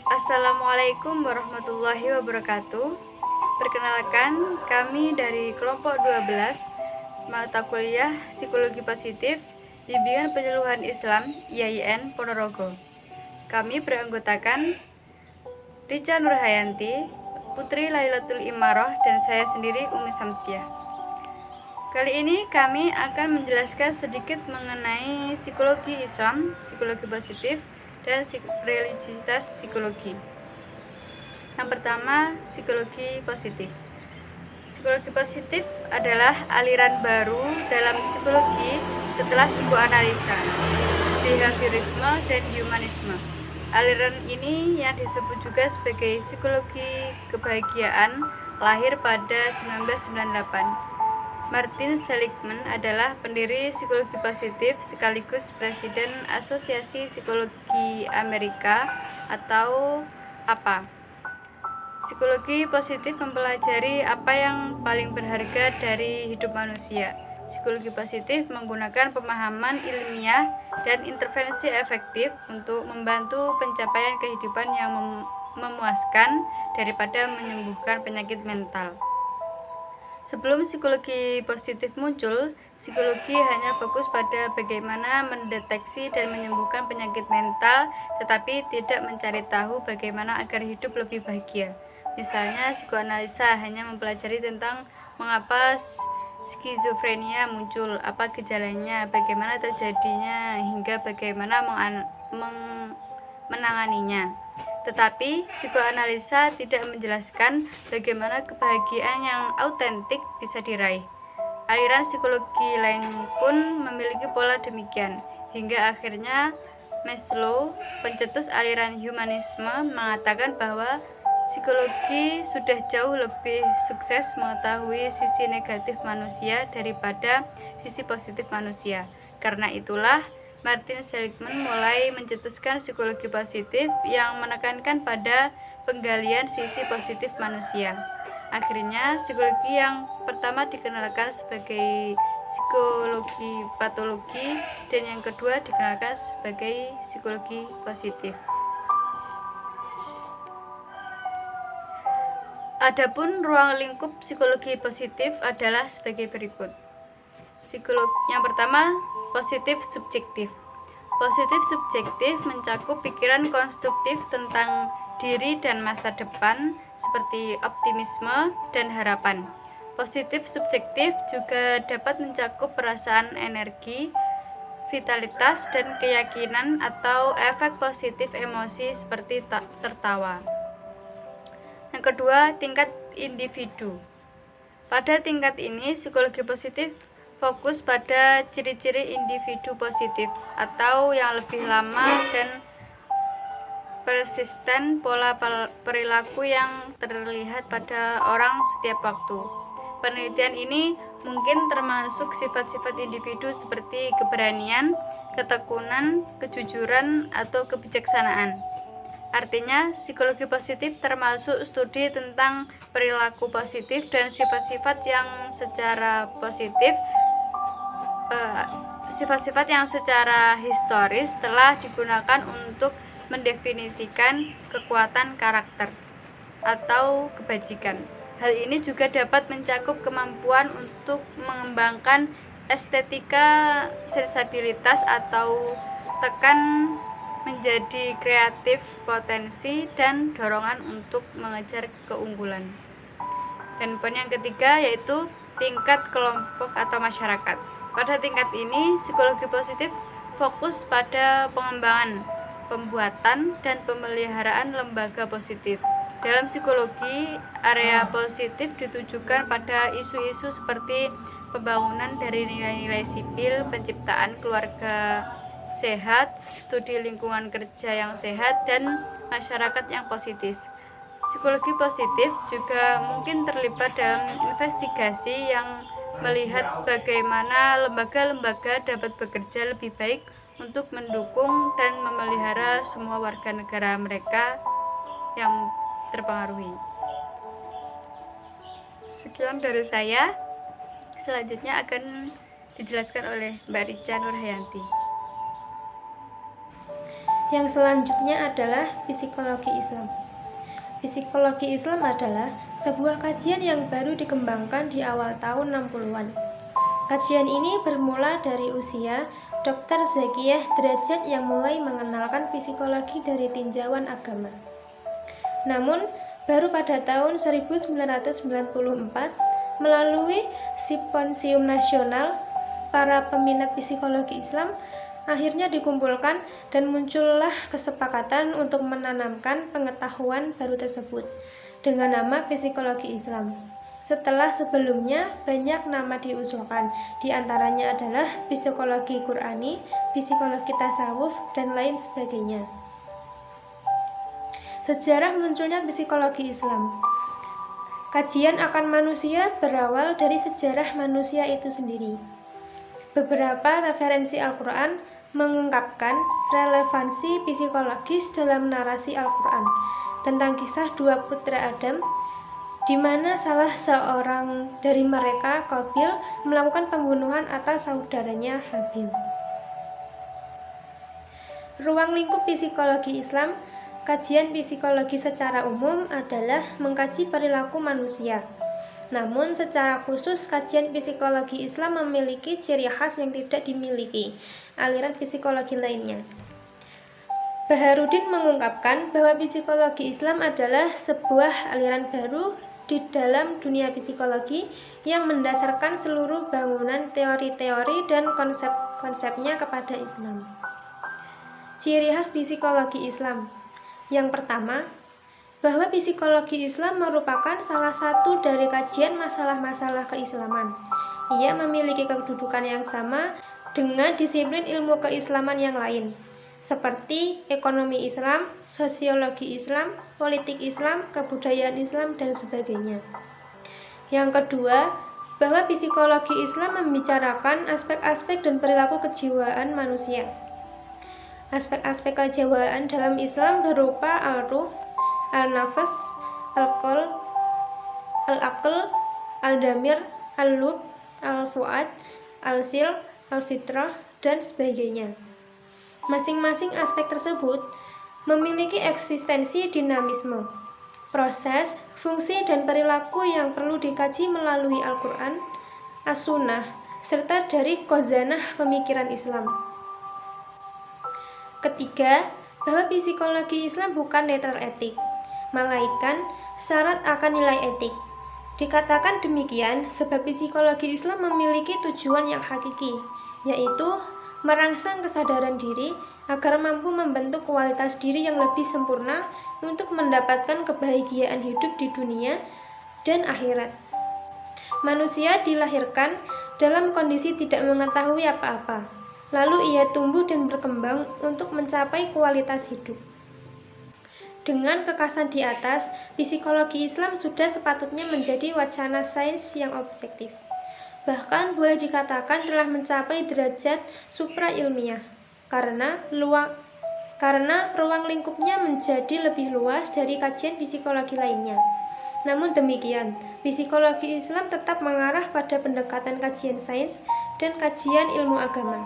Assalamualaikum warahmatullahi wabarakatuh. Perkenalkan, kami dari kelompok 12 mata kuliah Psikologi Positif Bimbingan Penyuluhan Islam IAIN Ponorogo. Kami beranggotakan Richa Nurhayanti, Putri Lailatul Imarah, dan saya sendiri Umi Samsiah. Kali ini kami akan menjelaskan sedikit mengenai psikologi Islam, psikologi positif, dan religiositas psikologi. Yang pertama, psikologi positif. Psikologi positif adalah aliran baru dalam psikologi setelah psikoanalisa, behaviorisme, dan humanisme. Aliran ini yang disebut juga sebagai psikologi kebahagiaan lahir pada 1998. Martin Seligman adalah pendiri psikologi positif sekaligus presiden Asosiasi Psikologi Amerika atau APA. Psikologi positif mempelajari apa yang paling berharga dari hidup manusia. Psikologi positif menggunakan pemahaman ilmiah dan intervensi efektif untuk membantu pencapaian kehidupan yang memuaskan daripada menyembuhkan penyakit mental. Sebelum psikologi positif muncul, psikologi hanya fokus pada bagaimana mendeteksi dan menyembuhkan penyakit mental, tetapi tidak mencari tahu bagaimana agar hidup lebih bahagia. Misalnya, psikoanalisa hanya mempelajari tentang mengapa skizofrenia muncul, apa gejalanya, bagaimana terjadinya, hingga bagaimana menanganinya. Tetapi psikoanalisa tidak menjelaskan bagaimana kebahagiaan yang autentik bisa diraih. Aliran psikologi lain pun memiliki pola demikian, hingga akhirnya Maslow, pencetus aliran humanisme, mengatakan bahwa psikologi sudah jauh lebih sukses mengetahui sisi negatif manusia daripada sisi positif manusia. Karena itulah Martin Seligman mulai mencetuskan psikologi positif yang menekankan pada penggalian sisi positif manusia. Akhirnya, psikologi yang pertama dikenalkan sebagai psikologi patologi dan yang kedua dikenalkan sebagai psikologi positif. Adapun ruang lingkup psikologi positif adalah sebagai berikut. Yang pertama, positif subjektif. Positif subjektif mencakup pikiran konstruktif tentang diri dan masa depan seperti optimisme dan harapan. Positif subjektif juga dapat mencakup perasaan energi, vitalitas, dan keyakinan atau efek positif emosi seperti tertawa. Yang kedua, tingkat individu. Pada tingkat ini, psikologi positif fokus pada ciri-ciri individu positif atau yang lebih lama dan persisten pola perilaku yang terlihat pada orang setiap waktu. Penelitian ini mungkin termasuk sifat-sifat individu seperti keberanian, ketekunan, kejujuran, atau kebijaksanaan. Artinya, psikologi positif termasuk studi tentang perilaku positif dan sifat-sifat yang secara historis telah digunakan untuk mendefinisikan kekuatan karakter atau kebajikan. Hal ini juga dapat mencakup kemampuan untuk mengembangkan estetika sensabilitas atau tekan menjadi kreatif, potensi, dan dorongan untuk mengejar keunggulan. Dan poin yang ketiga yaitu tingkat kelompok atau masyarakat. Pada tingkat ini, psikologi positif fokus pada pengembangan, pembuatan, dan pemeliharaan lembaga positif. Dalam psikologi, area positif ditujukan pada isu-isu seperti pembangunan dari nilai-nilai sipil, penciptaan keluarga sehat, studi lingkungan kerja yang sehat, dan masyarakat yang positif. Psikologi positif juga mungkin terlibat dalam investigasi yang melihat bagaimana lembaga-lembaga dapat bekerja lebih baik untuk mendukung dan memelihara semua warga negara mereka yang terpengaruhi. Sekian dari saya. Selanjutnya akan dijelaskan oleh Mbak Richa Nurhayanti. Yang selanjutnya adalah psikologi Islam. Psikologi Islam adalah sebuah kajian yang baru dikembangkan di awal tahun 60-an. Kajian ini bermula dari usia Dr. Zakiyah Derajat yang mulai mengenalkan psikologi dari tinjauan agama. Namun, baru pada tahun 1994, melalui Simposium Nasional para peminat psikologi Islam, akhirnya dikumpulkan dan muncullah kesepakatan untuk menanamkan pengetahuan baru tersebut dengan nama psikologi Islam. Setelah sebelumnya banyak nama diusulkan, di antaranya adalah psikologi Qur'ani, psikologi tasawuf, dan lain sebagainya. Sejarah munculnya psikologi Islam. Kajian akan manusia berawal dari sejarah manusia itu sendiri. Beberapa referensi Al-Quran mengungkapkan relevansi psikologis dalam narasi Al-Quran tentang kisah dua putra Adam, di mana salah seorang dari mereka, Qabil, melakukan pembunuhan atas saudaranya Habil. Ruang lingkup psikologi Islam. Kajian psikologi secara umum adalah mengkaji perilaku manusia. Namun secara khusus kajian psikologi Islam memiliki ciri khas yang tidak dimiliki aliran psikologi lainnya. Baharudin mengungkapkan bahwa psikologi Islam adalah sebuah aliran baru di dalam dunia psikologi yang mendasarkan seluruh bangunan teori-teori dan konsep-konsepnya kepada Islam. Ciri khas psikologi Islam. Yang pertama, bahwa psikologi Islam merupakan salah satu dari kajian masalah-masalah keislaman. Ia memiliki kedudukan yang sama dengan disiplin ilmu keislaman yang lain, seperti ekonomi Islam, sosiologi Islam, politik Islam, kebudayaan Islam, dan sebagainya. Yang kedua, bahwa psikologi Islam membicarakan aspek-aspek dan perilaku kejiwaan manusia. Aspek-aspek kejiwaan dalam Islam berupa al-ruh, al-nafas, al-qol, al-aql, al-damir, al-lub, al-fuad, al-sil, al-fitrah, dan sebagainya. Masing-masing aspek tersebut memiliki eksistensi dinamisme, proses, fungsi, dan perilaku yang perlu dikaji melalui Al-Quran, As-Sunnah, serta dari khazanah pemikiran Islam. Ketiga, bahwa psikologi Islam bukan netral etik, melainkan syarat akan nilai etik. Dikatakan demikian sebab psikologi Islam memiliki tujuan yang hakiki, yaitu merangsang kesadaran diri agar mampu membentuk kualitas diri yang lebih sempurna untuk mendapatkan kebahagiaan hidup di dunia dan akhirat. Manusia dilahirkan dalam kondisi tidak mengetahui apa-apa, lalu ia tumbuh dan berkembang untuk mencapai kualitas hidup. Dengan kekasan di atas, psikologi Islam sudah sepatutnya menjadi wacana sains yang objektif. Bahkan boleh dikatakan telah mencapai derajat supra-ilmiah, karena ruang lingkupnya menjadi lebih luas dari kajian psikologi lainnya. Namun demikian, psikologi Islam tetap mengarah pada pendekatan kajian sains dan kajian ilmu agama,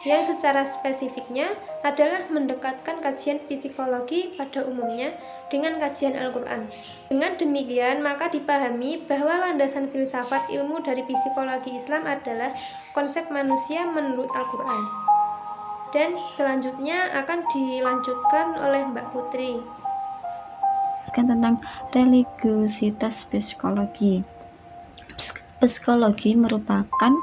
yang secara spesifiknya adalah mendekatkan kajian psikologi pada umumnya dengan kajian Al-Quran. Dengan demikian, maka dipahami bahwa landasan filsafat ilmu dari psikologi Islam adalah konsep manusia menurut Al-Quran. Dan selanjutnya akan dilanjutkan oleh Mbak Putri. Tentang religiositas psikologi. Psikologi merupakan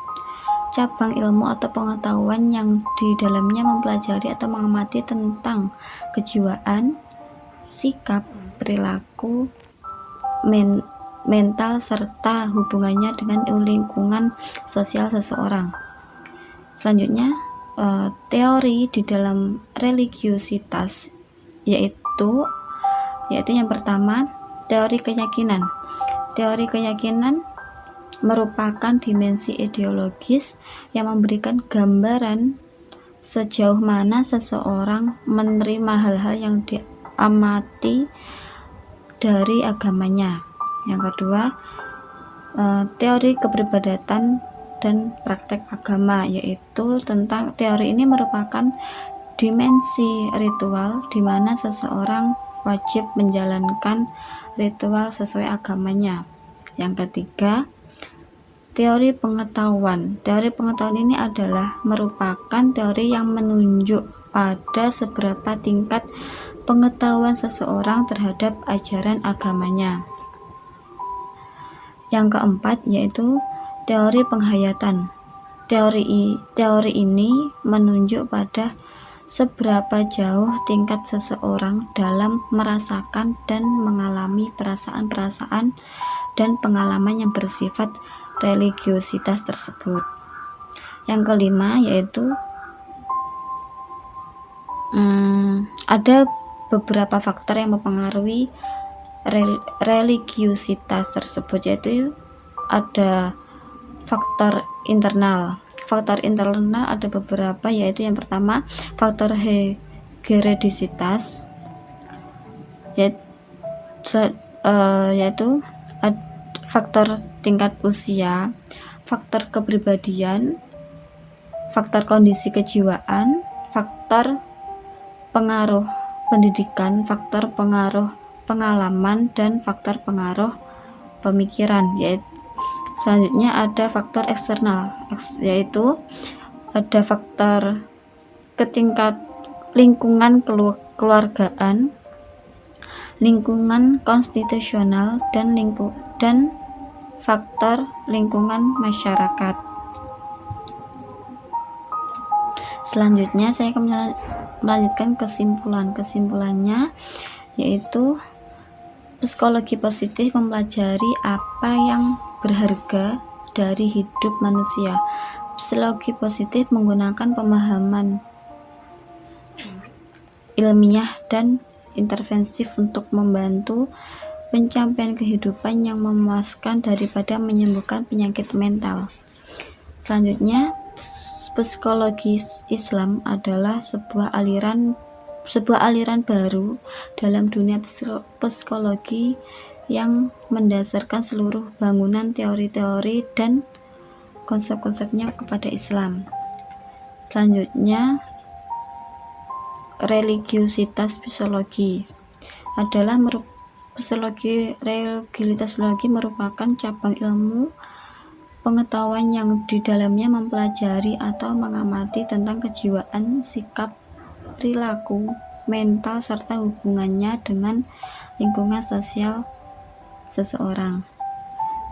cabang ilmu atau pengetahuan yang di dalamnya mempelajari atau mengamati tentang kejiwaan, sikap, perilaku, mental, serta hubungannya dengan lingkungan sosial seseorang. Selanjutnya, teori di dalam religiositas yaitu yang pertama, teori keyakinan. Teori keyakinan merupakan dimensi ideologis yang memberikan gambaran sejauh mana seseorang menerima hal-hal yang diamati dari agamanya. Yang kedua, teori kepribadian dan praktek agama, yaitu tentang teori ini merupakan dimensi ritual di mana seseorang wajib menjalankan ritual sesuai agamanya. Yang ketiga, teori pengetahuan. Teori pengetahuan ini adalah merupakan teori yang menunjuk pada seberapa tingkat pengetahuan seseorang terhadap ajaran agamanya. Yang keempat yaitu teori penghayatan. Teori ini menunjuk pada seberapa jauh tingkat seseorang dalam merasakan dan mengalami perasaan-perasaan dan pengalaman yang bersifat religiositas tersebut. Yang kelima yaitu ada beberapa faktor yang mempengaruhi religiositas tersebut, yaitu ada faktor internal. Faktor internal ada beberapa, yaitu yang pertama faktor hereditasitas, yaitu faktor tingkat usia, faktor kepribadian, faktor kondisi kejiwaan, faktor pengaruh pendidikan, faktor pengaruh pengalaman, dan faktor pengaruh pemikiran. Yaitu selanjutnya ada faktor eksternal, yaitu ada faktor ketingkat lingkungan keluargaan, lingkungan konstitusional, dan faktor lingkungan masyarakat. Selanjutnya saya akan melanjutkan kesimpulannya, yaitu psikologi positif mempelajari apa yang berharga dari hidup manusia. Psikologi positif menggunakan pemahaman ilmiah dan interventif untuk membantu pencapaian kehidupan yang memuaskan daripada menyembuhkan penyakit mental. Selanjutnya, psikologi Islam adalah sebuah aliran baru dalam dunia psikologi yang mendasarkan seluruh bangunan teori-teori dan konsep-konsepnya kepada Islam. Selanjutnya, religiositas psikologi adalah religiositas psikologi merupakan cabang ilmu pengetahuan yang di dalamnya mempelajari atau mengamati tentang kejiwaan, sikap, perilaku, mental, serta hubungannya dengan lingkungan sosial seseorang.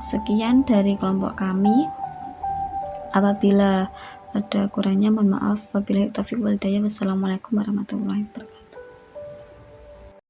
Sekian dari kelompok kami. Apabila ada kurangnya mohon maaf. Wabillahi taufiq wal hidayah. Wassalamualaikum warahmatullahi wabarakatuh.